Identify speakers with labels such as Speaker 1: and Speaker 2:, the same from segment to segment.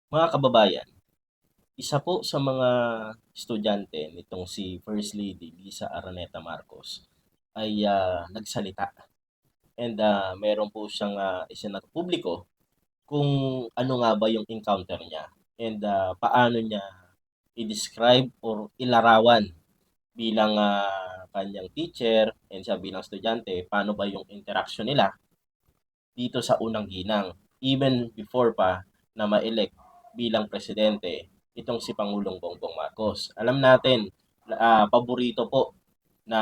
Speaker 1: Mga kababayan, isa po sa mga estudyante nitong si First Lady Lisa Araneta Marcos ay nagsalita and meron po siyang isinagpubliko kung ano nga ba yung encounter niya and paano niya i-describe or ilarawan bilang kanyang teacher and siya bilang estudyante, paano ba yung interaction nila dito sa unang ginang. Even before pa na ma-elect bilang presidente itong si Pangulong Bongbong Marcos. Alam natin, paborito po na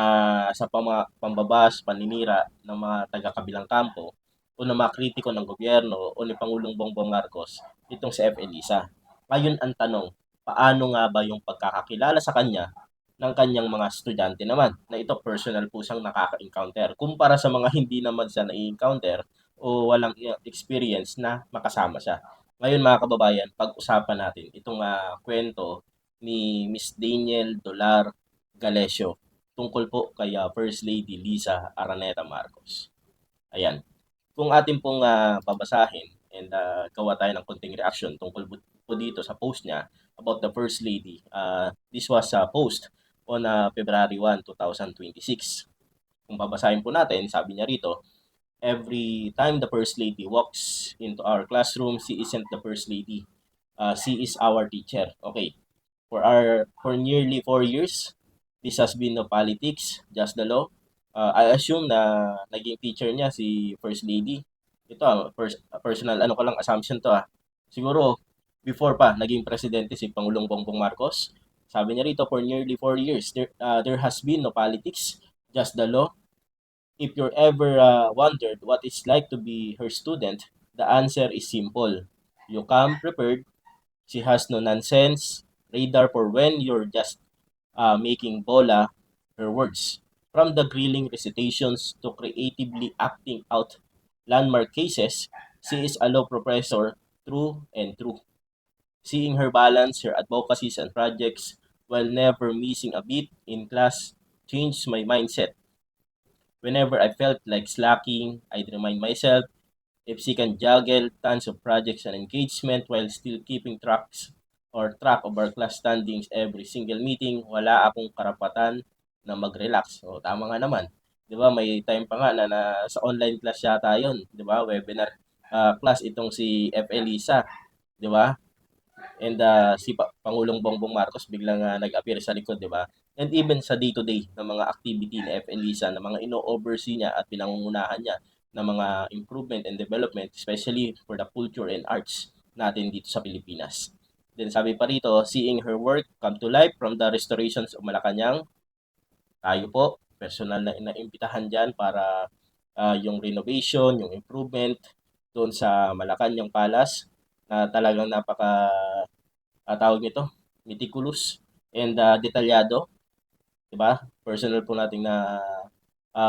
Speaker 1: sa pambabas, paninira ng mga taga-kabilang kampo o ng mga kritiko ng gobyerno o ni Pangulong Bongbong Marcos itong si F. Elisa. Ngayon ang tanong, paano nga ba yung pagkakakilala sa kanya ng kanyang mga estudyante naman na ito personal po siyang nakaka-encounter kumpara sa mga hindi naman siya na-encounter o walang experience na makasama siya. Ngayon mga kababayan, pag-usapan natin itong kwento ni Miss Daniel Dolar Galesio tungkol po kay First Lady Lisa Araneta Marcos. Ayan. Kung atin pong babasahin and gawa tayo ng konting reaction tungkol po dito sa post niya about the First Lady. This was a post on February 1, 2026. Kung babasahin po natin, sabi niya rito, every time the First Lady walks into our classroom, she isn't the First Lady. She is our teacher. Okay. For nearly 4 years, this has been no politics, just the law. I assume na naging teacher niya si First Lady. Ito personal ano ko lang assumption to Siguro before pa naging presidente si Pangulong Bongbong Marcos. Sabi niya rito for nearly 4 years there has been no politics, just the law. If you're ever wondered what it's like to be her student, the answer is simple. You come prepared. She has no nonsense radar for when you're just making bola her words. From the grilling recitations to creatively acting out landmark cases, she is a law professor through and through. Seeing her balance her advocacies and projects while never missing a beat in class changed my mindset. Whenever I felt like slacking, I'd remind myself if she can juggle tons of projects and engagement while still keeping track of our class standings every single meeting, wala akong karapatan na mag-relax. O, tama nga naman. 'Di ba may time pa nga na sa online class yata 'yon, 'di ba? Webinar class itong si F. Elisa, 'di ba? And si Pangulong Bongbong Marcos biglang nag-appear sa likod, 'di ba? And even sa day-to-day na mga activity ni F. Elisa na mga ino-oversee niya at pinangungunahan niya ng mga improvement and development, especially for the culture and arts natin dito sa Pilipinas. Then sabi pa rito, seeing her work come to life from the restorations of Malacanang, tayo po, personal na inaimbitahan dyan para yung renovation, yung improvement doon sa Malacanang Palace na talagang napaka tawag nito, meticulous and detalyado, 'di ba? Personal po nating na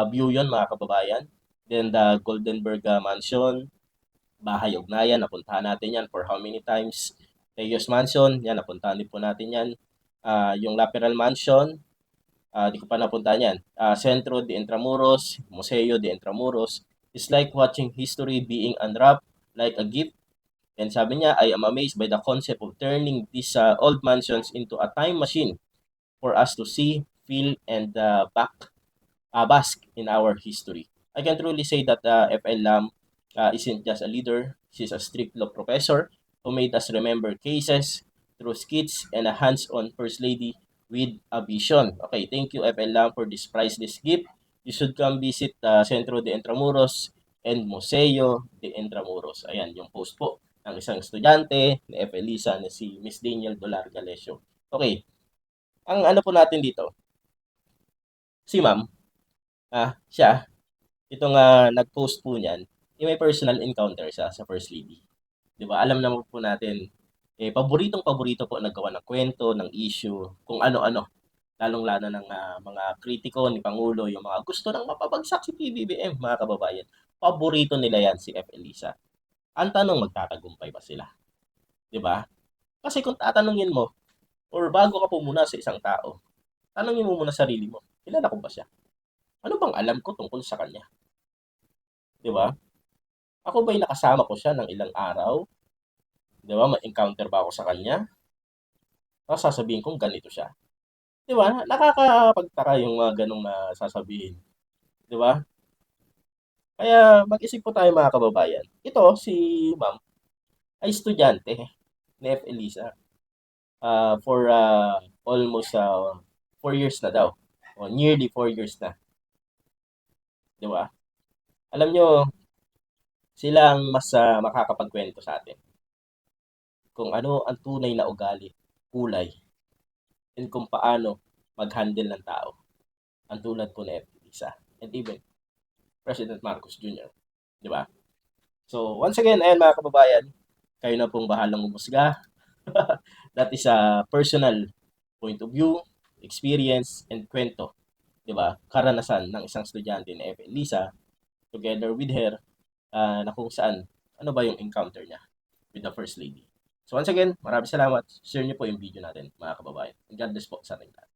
Speaker 1: view 'yon mga kababayan. Then the Goldenberg Mansion, Bahay Ugnayan, napuntahan natin 'yan for how many times. Teos Mansion, 'yan napuntahan din po natin 'yan. Yung Laperal Mansion, di ko pa napuntahan 'yan. Centro de Intramuros, Museo de Intramuros. It's like watching history being unwrapped like a gift. And sabi niya, I am amazed by the concept of turning these old mansions into a time machine for us to see, feel, and bask in our history. I can truly say that FL Lam isn't just a leader, she's a strict law professor who made us remember cases through skits and a hands-on First Lady with a vision. Okay, thank you FL Lam for this priceless gift. You should come visit Centro de Intramuros and Museo de Intramuros. Ayan, yung post po ng isang estudyante ni F. Elisa na si Miss Daniel Dolar Galesio. Okay, ang ano po natin dito, si ma'am, siya, itong nag-post po niyan, may personal encounter siya sa First Lady. 'Di ba? Alam naman po natin, paboritong-paborito po naggawa ng kwento, ng issue, kung ano-ano. Lalong-lalo ng mga kritiko ni Pangulo, yung mga gusto nang mapabagsak si PBBM, mga kababayan. Paborito nila yan si F. Elisa. Ang tanong, magtatagumpay ba sila? 'Di ba? Kasi kung tatanungin mo, or bago ka pumuna sa isang tao, tanungin mo muna sarili mo, kilala ko ba siya? Ano bang alam ko tungkol sa kanya? 'Di ba? Ako ba'y nakasama ko siya ng ilang araw? 'Di ba, ma-encounter ba ako sa kanya, tapos sasabihin kong ganito siya. 'Di ba, nakakapagtaka yung mga gano'ng, sasabihin, 'di ba? Kaya mag-isip po tayo mga kababayan. Ito si ma'am ay estudyante ni F. Elisa, for, almost, 4 years na daw, o nearly 4 years na, 'di ba? Alam niyo, sila ang mas, makakapagkuwento sa atin kung ano ang tunay na ugali, kulay, and kung paano mag-handle ng tao, ang tulad po ni F. Elisa and even President Marcos Jr., 'di ba? So, once again, ayan mga kababayan, kayo na pong bahalang umusga. That is a personal point of view, experience, and kwento, 'di ba? Karanasan ng isang estudyante ni F. Elisa together with her, na kung saan ano ba yung encounter niya with the First Lady. So once again, maraming salamat. Share niyo po yung video natin mga kababayan. God bless po sa ating lahat.